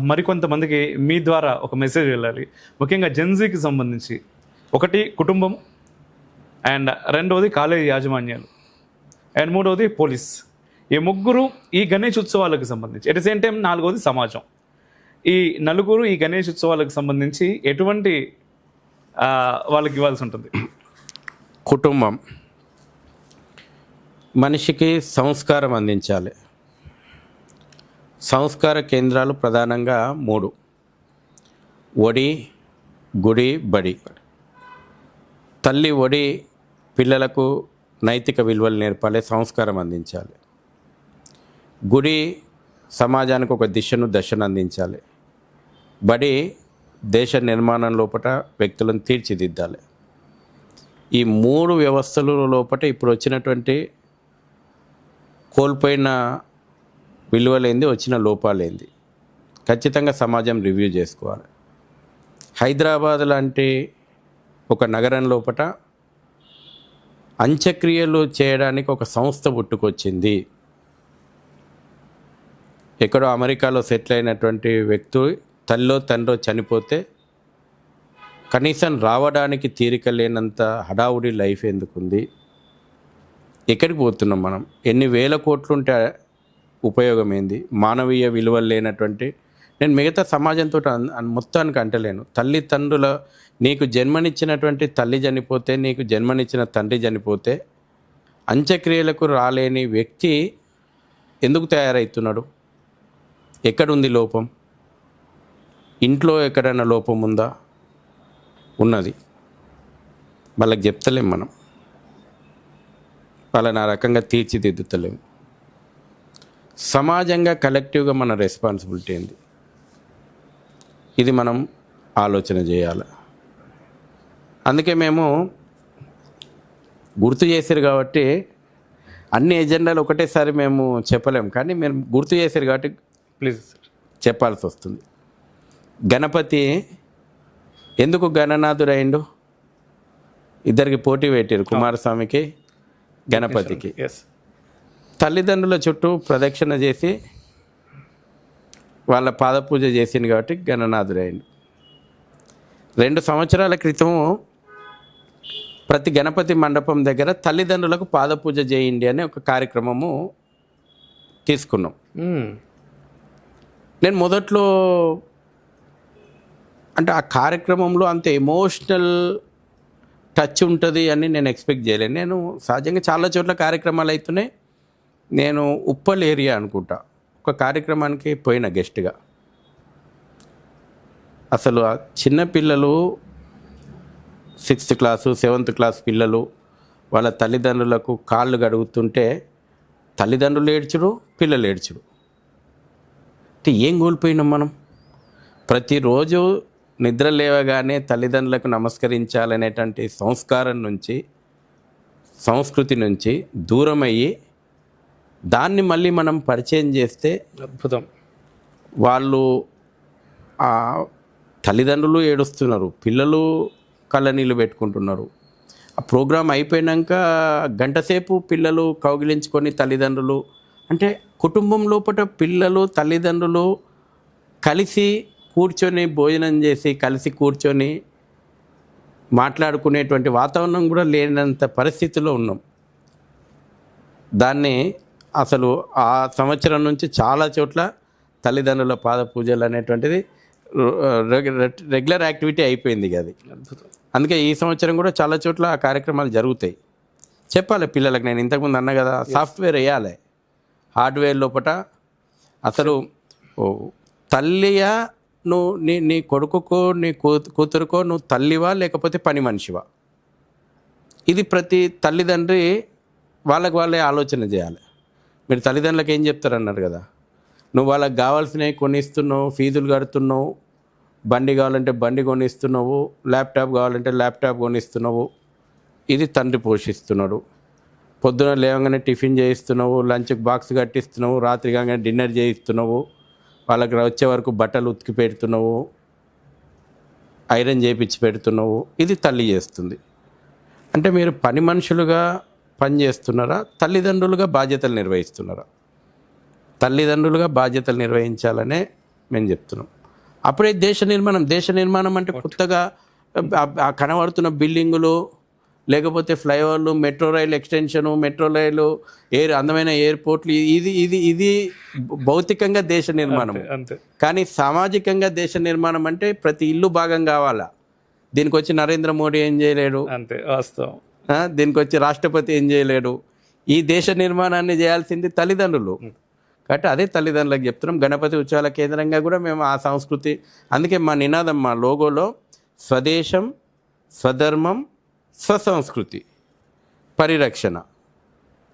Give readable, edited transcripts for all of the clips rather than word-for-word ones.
మరికొంతమందికి మీ ద్వారా ఒక మెసేజ్ వెళ్ళాలి. ముఖ్యంగా జెన్‌జీకి సంబంధించి ఒకటి కుటుంబం, అండ్ రెండవది కాలేజీ యాజమాన్యాలు, అండ్ మూడవది పోలీస్. ఈ ముగ్గురు ఈ గణేష్ ఉత్సవాలకు సంబంధించి, ఎట్ ద సేమ్ టైం నాలుగవది సమాజం. ఈ నలుగురు ఈ గణేష్ ఉత్సవాలకు సంబంధించి ఎటువంటి వాళ్ళకి ఇవ్వాల్సి ఉంటుంది? కుటుంబం మనిషికి సంస్కారం అందించాలి. సంస్కార కేంద్రాలు ప్రధానంగా 3: ఒడి, గుడి, బడి. తల్లి ఒడి పిల్లలకు నైతిక విలువలు నేర్పాలి, సంస్కారం అందించాలి. గుడి సమాజానికి ఒక దశను అందించాలి. బడి దేశ నిర్మాణం లోపల వ్యక్తులను తీర్చిదిద్దాలి. ఈ 3 వ్యవస్థల లోపల ఇప్పుడు వచ్చినటువంటి కోల్పోయిన విలువలేంది, వచ్చిన లోపాలేంది, ఖచ్చితంగా సమాజం రివ్యూ చేసుకోవాలి. హైదరాబాద్ లాంటి ఒక నగరం లోపల అంత్యక్రియలు చేయడానికి ఒక సంస్థ పుట్టుకొచ్చింది. ఎక్కడో అమెరికాలో సెటిల్ అయినటువంటి వ్యక్తి తల్లో తండ్రో చనిపోతే కనీసం రావడానికి తీరిక లేనంత హడావుడి లైఫ్ ఎందుకుంది? ఎక్కడికి పోతున్నాం మనం? ఎన్ని వేల కోట్లుంటే ఉపయోగం ఏంది? మానవీయ విలువలు లేనటువంటి, నేను మిగతా సమాజంతో మొత్తానికి అంటలేను, తల్లిదండ్రుల, నీకు జన్మనిచ్చినటువంటి తల్లి చనిపోతే, నీకు జన్మనిచ్చిన తండ్రి చనిపోతే అంత్యక్రియలకు రాలేని వ్యక్తి ఎందుకు తయారవుతున్నాడు? ఎక్కడుంది లోపం? ఇంట్లో ఎక్కడైనా లోపం ఉందా? ఉన్నది. వాళ్ళకి చెప్తలేం మనం, వాళ్ళని ఆ రకంగా తీర్చిదిద్దుతలేము. సమాజంగా కలెక్టివ్గా మన రెస్పాన్సిబిలిటీ ఏంది? ఇది మనం ఆలోచన చేయాలి. అందుకే మేము గుర్తు చేశారు కాబట్టి అన్ని ఎజెండాలు ఒకటేసారి మేము చెప్పలేము, కానీ మీరు గుర్తు చేశారు కాబట్టి ప్లీజ్ చెప్పాల్సి వస్తుంది. గణపతి ఎందుకు గణనాథుడైండు? ఇద్దరికి పోటీ పెట్టారు, కుమారస్వామికి, గణపతికి. తల్లిదండ్రుల చుట్టూ ప్రదక్షిణ చేసి వాళ్ళ పాదపూజ చేసింది కాబట్టి గణనాథుడైండు. 2 సంవత్సరాల క్రితం ప్రతి గణపతి మండపం దగ్గర తల్లిదండ్రులకు పాదపూజ చేయండి అనే ఒక కార్యక్రమము తీసుకున్నాం. నేను మొదట్లో అంటే ఆ కార్యక్రమంలో అంత ఎమోషనల్ టచ్ ఉంటుంది అని నేను ఎక్స్పెక్ట్ చేయలేను. నేను సహజంగా చాలా చోట్ల కార్యక్రమాలు అవుతున్నాయి. నేను ఉప్పల్ ఏరియా అనుకుంటా ఒక కార్యక్రమానికి పోయిన గెస్ట్గా. అసలు ఆ చిన్నపిల్లలు 6th క్లాసు 7th క్లాస్ పిల్లలు వాళ్ళ తల్లిదండ్రులకు కాళ్ళు గడుగుతుంటే తల్లిదండ్రులు ఏడ్చుడు, పిల్లలు ఏడ్చుడు. అంటే ఏం కోల్పోయినాం మనం? ప్రతిరోజు నిద్ర లేవగానే తల్లిదండ్రులకు నమస్కరించాలనేటువంటి సంస్కారం నుంచి, సంస్కృతి నుంచి దూరమయ్యి దాన్ని మళ్ళీ మనం పరిచయం చేస్తే అద్భుతం. వాళ్ళు తల్లిదండ్రులు ఏడుస్తున్నారు, పిల్లలు కళ్ళనీళ్ళు పెట్టుకుంటున్నారు. ఆ ప్రోగ్రాం అయిపోయాక గంటసేపు పిల్లలు కౌగిలించుకొని తల్లిదండ్రులు, అంటే కుటుంబం లోపల పిల్లలు తల్లిదండ్రులు కలిసి కూర్చొని భోజనం చేసి కలిసి కూర్చొని మాట్లాడుకునేటువంటి వాతావరణం కూడా లేనంత పరిస్థితిలో ఉన్నాం. దాన్ని అసలు ఆ సంవత్సరం నుంచి చాలా చోట్ల తల్లిదండ్రుల పాద పూజలు అనేటువంటిది రెగ్యులర్ యాక్టివిటీ అయిపోయింది అది. అందుకే ఈ సంవత్సరం కూడా చాలా చోట్ల ఆ కార్యక్రమాలు జరుగుతాయి. చెప్పాలి పిల్లలకు. నేను ఇంతకుముందు అన్నా కదా, సాఫ్ట్వేర్ వేయాలి, హార్డ్వేర్ లోపల అసలు తల్లియా నువ్వు నీ కొడుకుకో నీ కూతురుకో నువ్వు తల్లివా లేకపోతే పని మనిషివా? ఇది ప్రతి తల్లిదండ్రి వాళ్ళే ఆలోచన చేయాలి. మీరు తల్లిదండ్రులకు ఏం చెప్తారు అన్నారు కదా, నువ్వు వాళ్ళకి కావాల్సినవి కొనిస్తున్నావు, ఫీజులు కడుతున్నావు, బండి కావాలంటే బండి కొనిస్తున్నావు, ల్యాప్టాప్ కావాలంటే ల్యాప్టాప్ కొనిస్తున్నావు. ఇది తండ్రి పోషిస్తున్నాడు. పొద్దున లేవగానే టిఫిన్ చేయిస్తున్నావు, లంచ్కి బాక్స్ కట్టిస్తున్నావు, రాత్రి కాగానే డిన్నర్ చేయిస్తున్నావు, వాళ్ళకి వచ్చే వరకు బట్టలు ఉతికి పెడుతున్నావు, ఐరన్ చేయించి పెడుతున్నావు. ఇది తల్లి చేస్తుంది. అంటే మీరు పని మనుషులుగా పని చేస్తున్నారా, తల్లిదండ్రులుగా బాధ్యతలు నిర్వహిస్తున్నారా? తల్లిదండ్రులుగా బాధ్యతలు నిర్వహించాలనే మేము చెప్తున్నాం. అప్పుడే దేశ నిర్మాణం అంటే కొత్తగా ఆ కనబడుతున్న బిల్డింగులు, లేకపోతే ఫ్లైఓవర్లు, మెట్రో రైలు ఎక్స్టెన్షను, మెట్రో రైలు, అందమైన ఎయిర్పోర్ట్లు, ఇది భౌతికంగా దేశ నిర్మాణం. అంతే. కానీ సామాజికంగా దేశ నిర్మాణం అంటే ప్రతి ఇల్లు భాగం కావాలా. దీనికి వచ్చి నరేంద్ర మోడీ ఏం చేయలేడు, అంతే వాస్తవం. దీనికి వచ్చి రాష్ట్రపతి ఏం చేయలేడు. ఈ దేశ నిర్మాణాన్ని చేయాల్సింది తల్లిదండ్రులు. కాబట్టి అదే తల్లిదండ్రులకు చెప్తున్నాం. గణపతి ఉత్సవాల కేంద్రంగా కూడా మేము ఆ సంస్కృతి, అందుకే మా నినాదం, మా లోగోలో స్వదేశం, స్వధర్మం, స్వసంస్కృతి పరిరక్షణ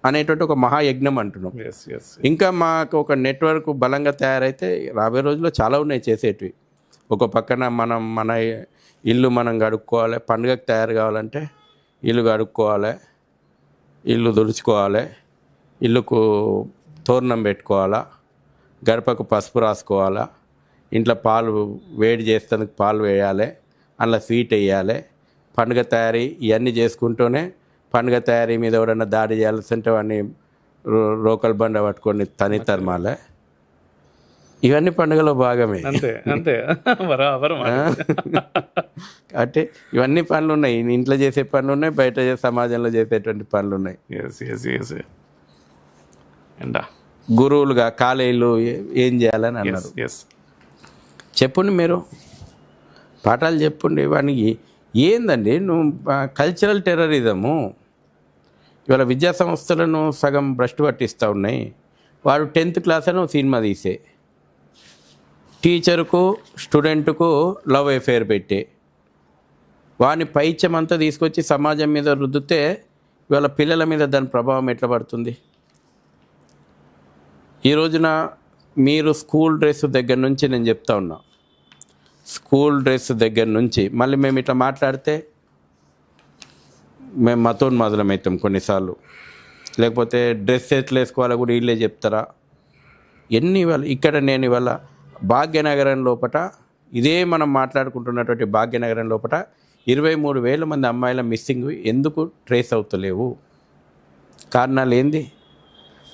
అనేటువంటి ఒక మహాయజ్ఞం అంటున్నాం. ఇంకా మాకు ఒక నెట్వర్క్ బలంగా తయారైతే రాబోయే రోజుల్లో చాలా ఉన్నాయి చేసేటివి. ఒక పక్కన మన ఇల్లు మనం గడుక్కోవాలి, పండుగకు తయారు కావాలంటే ఇల్లు గడుక్కోవాలి, ఇల్లు తుడుచుకోవాలి, ఇల్లుకు తోరణం పెట్టుకోవాలా, గడపకు పసుపు రాసుకోవాలా, ఇంట్లో పాలు వేడి చేస్తానికి పాలు వేయాలి, అందులో స్వీట్ వేయాలి, పండుగ తయారీ ఇవన్నీ చేసుకుంటూనే పండుగ తయారీ మీద ఎవడన్నా దాడి చేయాల్సి ఉంటే వాడిని రోకల్ బండ పట్టుకొని తరమాలే. ఇవన్నీ పండుగలో భాగమే. అంతే బరాబర్. అంటే ఇవన్నీ పనులు ఉన్నాయి, ఇంట్లో చేసే పనులు ఉన్నాయి, బయట సమాజంలో చేసేటువంటి పనులు ఉన్నాయి. గురువులుగా కాలేజీలు ఏం చేయాలని అన్నారు. చెప్పండి, మీరు పాఠాలు చెప్పండి. వానికి ఏందండి నువ్వు కల్చరల్ టెర్రరిజము. ఇవాళ విద్యా సంస్థలను సగం భ్రష్టు పట్టిస్తూ ఉన్నాయి. వాడు 10th క్లాస్ అని సినిమా తీసే, టీచర్కు స్టూడెంట్కు లవ్ అఫేర్ పెట్టే, వాని పైత్యమంతా తీసుకొచ్చి సమాజం మీద రుద్దితే ఇవాళ పిల్లల మీద దాని ప్రభావం ఎట్లా పడుతుంది? ఈ రోజున మీరు స్కూల్ డ్రెస్ దగ్గర నుంచి, నేను చెప్తా ఉన్నా, స్కూల్ డ్రెస్ దగ్గర నుంచి మళ్ళీ మేము ఇట్లా మాట్లాడితే మేము మతోన్మాదులమవుతాం కొన్నిసార్లు. లేకపోతే డ్రెస్ ఎట్లా వేసుకోవాలో కూడా వీళ్ళే చెప్తారా? ఇక్కడ నేను ఇవాళ భాగ్యనగరం లోపల, ఇదే మనం మాట్లాడుకుంటున్నటువంటి భాగ్యనగరం లోపల 23,000 మంది అమ్మాయిల మిస్సింగ్ ఎందుకు ట్రేస్ అవుతలేవు? కారణాలు ఏంది?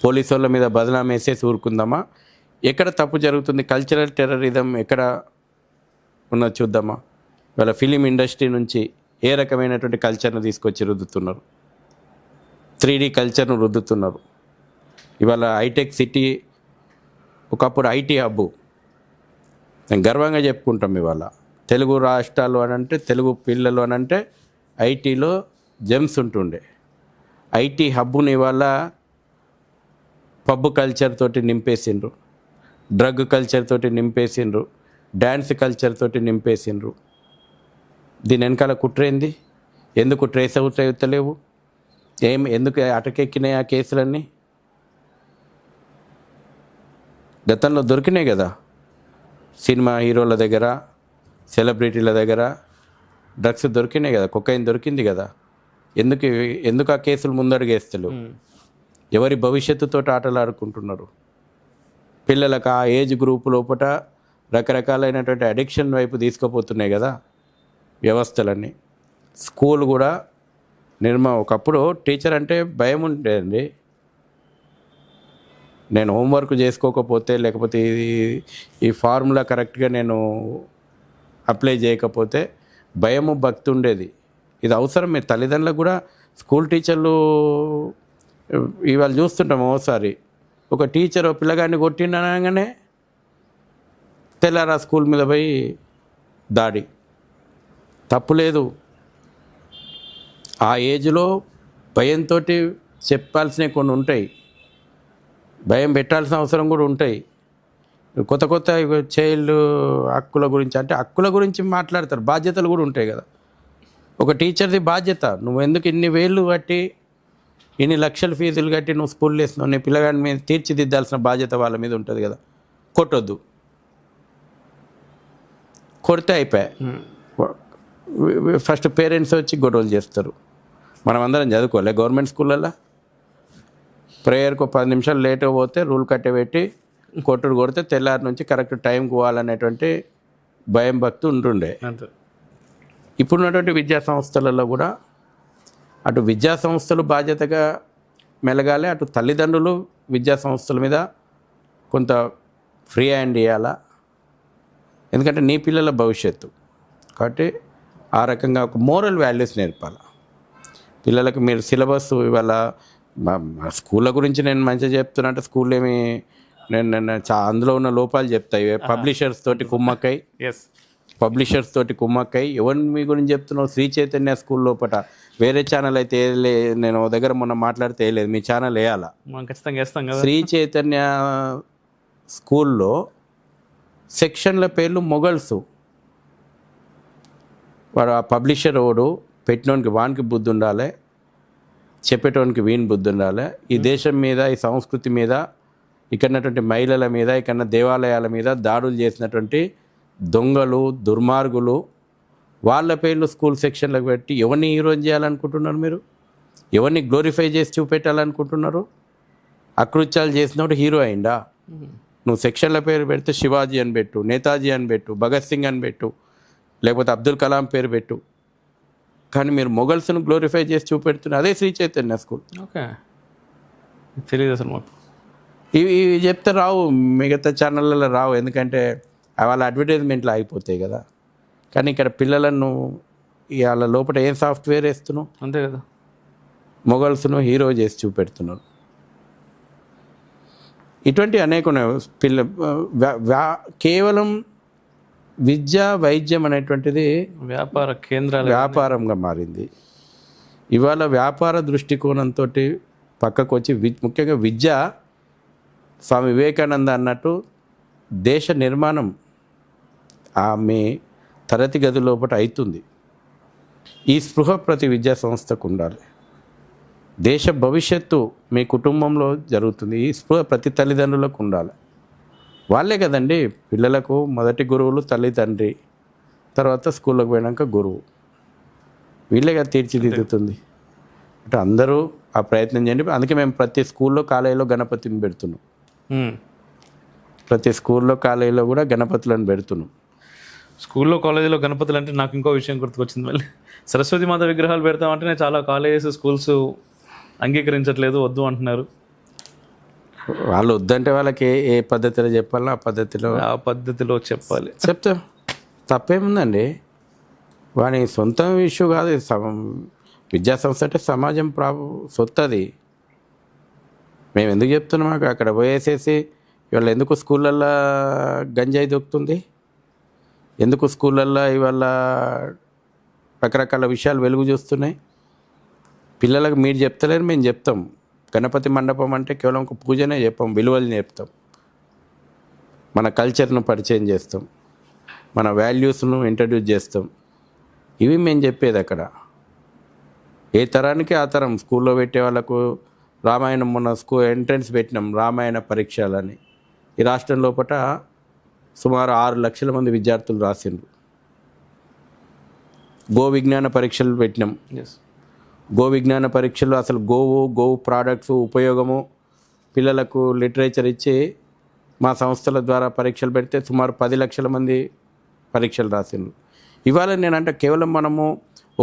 పోలీసు వాళ్ళ మీద బదనాం వేసేసి ఊరుకుందామా? ఎక్కడ తప్పు జరుగుతుంది? కల్చరల్ టెర్రరిజం ఎక్కడ ఉన్నది చూద్దామా? ఇవాళ ఫిలిం ఇండస్ట్రీ నుంచి ఏ రకమైనటువంటి కల్చర్ను తీసుకొచ్చి రుద్దుతున్నారు, 3D కల్చర్ను రుద్దుతున్నారు. ఇవాళ హైటెక్ సిటీ, ఒకప్పుడు ఐటీ హబ్బు, నేను గర్వంగా చెప్పుకుంటాం. ఇవాళ తెలుగు రాష్ట్రాలు అని అంటే, తెలుగు పిల్లలు అని అంటే ఐటీలో జెమ్స్ ఉంటుండే. ఐటీ హబ్బుని ఇవాళ పబ్ కల్చర్ తోటి నింపేసిండ్రు, డ్రగ్ కల్చర్ తోటి నింపేసిండ్రు, డ్యాన్స్ కల్చర్ తోటి నింపేసిండ్రు. దీని వెనకాల కుట్రేంది? ఎందుకు ట్రేస్ అవుతలేవు? ఎందుకు అటకెక్కినాయి ఆ కేసులన్నీ? గతంలో దొరికినాయి కదా, సినిమా హీరోల దగ్గర, సెలబ్రిటీల దగ్గర డ్రగ్స్ దొరికినాయి కదా, కొకైన్ దొరికింది కదా. ఎందుకు ఆ కేసులు ముందడుగేస్తలేవు? ఎవరి భవిష్యత్తుతో ఆటలు ఆడుకుంటున్నారు? పిల్లలకు ఆ ఏజ్ గ్రూప్ లోపల రకరకాలైనటువంటి అడిక్షన్ వైపు తీసుకుపోతున్నాయి కదా వ్యవస్థలన్నీ. స్కూల్ కూడా ఒకప్పుడు టీచర్ అంటే భయం ఉండేదండి. నేను హోంవర్క్ చేసుకోకపోతే, లేకపోతే ఈ ఫార్ములా కరెక్ట్గా నేను అప్లై చేయకపోతే భయము, భక్తి ఉండేది. ఇది అవసరం. మీ తల్లిదండ్రులకు కూడా స్కూల్ టీచర్లు ఇవాళ చూస్తుంటాం. ఓసారి ఒక టీచర్ పిల్లగాడిని కొట్టిండనగానే తెల్లారా స్కూల్ మీద పోయి దాడి. తప్పులేదు. ఆ ఏజ్లో భయంతో చెప్పాల్సినవి కొన్ని ఉంటాయి, భయం పెట్టాల్సిన అవసరం కూడా ఉంటాయి. కొత్త చైల్డ్ హక్కుల గురించి అంటే హక్కుల గురించి మాట్లాడతారు, బాధ్యతలు కూడా ఉంటాయి కదా. ఒక టీచర్ది బాధ్యత, నువ్వు ఎందుకు ఇన్ని వేలు కట్టి, ఇన్ని లక్షల ఫీజులు కట్టి నువ్వు స్కూల్ వేస్తున్నావు, నీ పిల్లగాడి మీద తీర్చిదిద్దాల్సిన బాధ్యత వాళ్ళ మీద ఉంటుంది కదా. కొట్టొద్దు, కొడితే అయిపోయా. ఫస్ట్ పేరెంట్స్ వచ్చి గొడవలు చేస్తారు. మనం అందరం చదువుకోలే గవర్నమెంట్ స్కూళ్ళల్లో? ప్రేయర్కు 10 నిమిషాలు లేట్ పోతే రూల్ కట్టబెట్టి కొట్టుడు కొడితే తెల్లారి నుంచి కరెక్ట్ టైంకి పోవాలనేటువంటి భయం, భక్తి ఉంటుండే. ఇప్పుడున్నటువంటి విద్యా సంస్థలలో కూడా అటు విద్యా సంస్థలు బాధ్యతగా మెలగాలి, అటు తల్లిదండ్రులు విద్యా సంస్థల మీద కొంత ఫ్రీ హ్యాండ్ ఇవ్వాలా. ఎందుకంటే నీ పిల్లల భవిష్యత్తు. కాబట్టి ఆ రకంగా ఒక మోరల్ వాల్యూస్ నేర్పాలి పిల్లలకు. మీరు సిలబస్ ఇవాళ మా స్కూళ్ళ గురించి నేను మంచిగా చెప్తున్నా అంటే స్కూల్ ఏమి నేను అందులో ఉన్న లోపాలు చెప్తాయి. పబ్లిషర్స్ తోటి కుమ్మక్కై ఎస్ ఎవరిని మీ గురించి చెప్తున్నావు? శ్రీ చైతన్య స్కూల్ లోపల వేరే ఛానల్ అయితే వేయలే. నేను దగ్గర మొన్న మాట్లాడితే వేయలేదు, మీ ఛానల్ వేయాలా? మనం ఖచ్చితంగా వేస్తాం కదా. శ్రీ చైతన్య స్కూల్లో సెక్షన్ల పేర్లు మొగల్స్. వాడు ఆ పబ్లిషర్ ఓడు పెట్టినోనికి వానికి బుద్ధి ఉండాలి, చెప్పేటోనికి వీని బుద్ధి ఉండాలి. ఈ దేశం మీద, ఈ సంస్కృతి మీద, ఇక్కడటువంటి మహిళల మీద, ఇక్కడ దేవాలయాల మీద దాడులు చేసినటువంటి దొంగలు, దుర్మార్గులు, వాళ్ళ పేర్లు స్కూల్ సెక్షన్లకు పెట్టి ఎవరిని హీరోయిన్ చేయాలనుకుంటున్నారు మీరు? ఎవరిని గ్లోరిఫై చేసి చూపెట్టాలనుకుంటున్నారు? అకృత్యాలు చేసినప్పుడు హీరో అయిందా? నువ్వు సెక్షన్ల పేరు పెడితే శివాజీ అని పెట్టు, నేతాజీ అని పెట్టు, భగత్ సింగ్ అని పెట్టు, లేకపోతే అబ్దుల్ కలాం పేరు పెట్టు. కానీ మీరు మొఘల్స్ను గ్లోరిఫై చేసి చూపెడుతున్నారు. అదే శ్రీ చైతన్య స్కూల్. ఓకే, తెలియదు అసలు మాకు. ఇవి చెప్తే రావు, మిగతా ఛానళ్ళలో రావు, ఎందుకంటే వాళ్ళ అడ్వర్టైజ్మెంట్లు అయిపోతాయి కదా. కానీ ఇక్కడ పిల్లలను వాళ్ళ లోపల ఏం సాఫ్ట్వేర్ వేస్తున్నావు? అంతే కదా, మొఘల్స్ను హీరో చేసి చూపెడుతున్నారు. ఇటువంటి అనేక కేవలం విద్య, వైద్యం అనేటువంటిది వ్యాపార కేంద్రాలు, వ్యాపారంగా మారింది. ఇవాళ వ్యాపార దృష్టికోణంతో పక్కకు వచ్చి ముఖ్యంగా విద్య, స్వామి వివేకానంద అన్నట్టు దేశ నిర్మాణం మీ తరగతి గది లోపల అవుతుంది. ఈ స్పృహ ప్రతి విద్యా సంస్థకు ఉండాలి. దేశ భవిష్యత్తు మీ కుటుంబంలో జరుగుతుంది. ఈ స్పృహ ప్రతి తల్లిదండ్రులకు ఉండాలి. వాళ్ళే కదండి పిల్లలకు మొదటి గురువులు తల్లిదండ్రి, తర్వాత స్కూల్లోకి పోయాక గురువు. వీళ్ళేగా తీర్చిదిద్దుతుంది. అంటే అందరూ ఆ ప్రయత్నం చేయండి. అందుకే మేము ప్రతి స్కూల్లో, కాలేజీలో గణపతిని పెడుతున్నాం. ప్రతి స్కూల్లో, కాలేజీలో కూడా గణపతులను పెడుతున్నాం. స్కూల్లో, కాలేజీలో గణపతులు అంటే నాకు ఇంకో విషయం గుర్తుకొచ్చింది. మళ్ళీ సరస్వతి మాత విగ్రహాలు పెడతామంటేనే చాలా కాలేజెస్, స్కూల్స్ అంగీకరించట్లేదు, వద్దు అంటున్నారు. వాళ్ళు వద్దంటే వాళ్ళకి ఏ పద్ధతిలో చెప్పాలో ఆ పద్ధతిలో చెప్పాలి. చెప్తా, తప్పేముందండి. వాని సొంత ఇష్యూ కాదు. విద్యా సంస్థ అంటే సమాజం సొత్తు. అది మేము ఎందుకు చెప్తున్నాం? అక్కడ పోయేసేసి ఇవాళ ఎందుకు స్కూళ్ళల్లో గంజాయి దొరుకుతుంది, ఎందుకు స్కూళ్ళల్లో ఇవాళ రకరకాల విషయాలు వెలుగు చూస్తున్నాయి. పిల్లలకు మీరు చెప్తలేరు, మేము చెప్తాం. గణపతి మండపం అంటే కేవలం ఒక పూజనే చెప్పాం, విలువలు నేర్పుతాం, మన కల్చర్ను పరిచయం చేస్తాం, మన వాల్యూస్ను ఇంట్రడ్యూస్ చేస్తాం. ఇవి మేము చెప్పేది. అక్కడ ఏ తరానికి ఆ తరం స్కూల్లో పెట్టే వాళ్ళకు రామాయణం, మొన్న ఎంట్రన్స్ పెట్టినాం రామాయణ పరీక్షలని. ఈ రాష్ట్రం లోపల సుమారు 6 లక్షల మంది విద్యార్థులు రాసిండ్రు. గో విజ్ఞాన పరీక్షలు పెట్టినాం. గో విజ్ఞాన పరీక్షలు అసలు గోవు ప్రోడక్ట్స్ ఉపయోగము పిల్లలకు లిటరేచర్ ఇచ్చి మా సంస్థల ద్వారా పరీక్షలు పెడితే సుమారు 10 లక్షల మంది పరీక్షలు రాసిండ్రు. ఇవాళ నేనంటే కేవలం మనము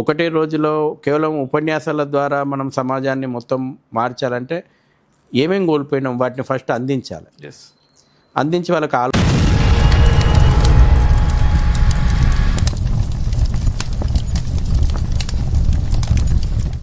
ఒకటే రోజులో కేవలం ఉపన్యాసాల ద్వారా మనం సమాజాన్ని మొత్తం మార్చాలంటే ఏమేం కోల్పోయినాం వాటిని ఫస్ట్ అందించాలి. అందించి వాళ్ళకి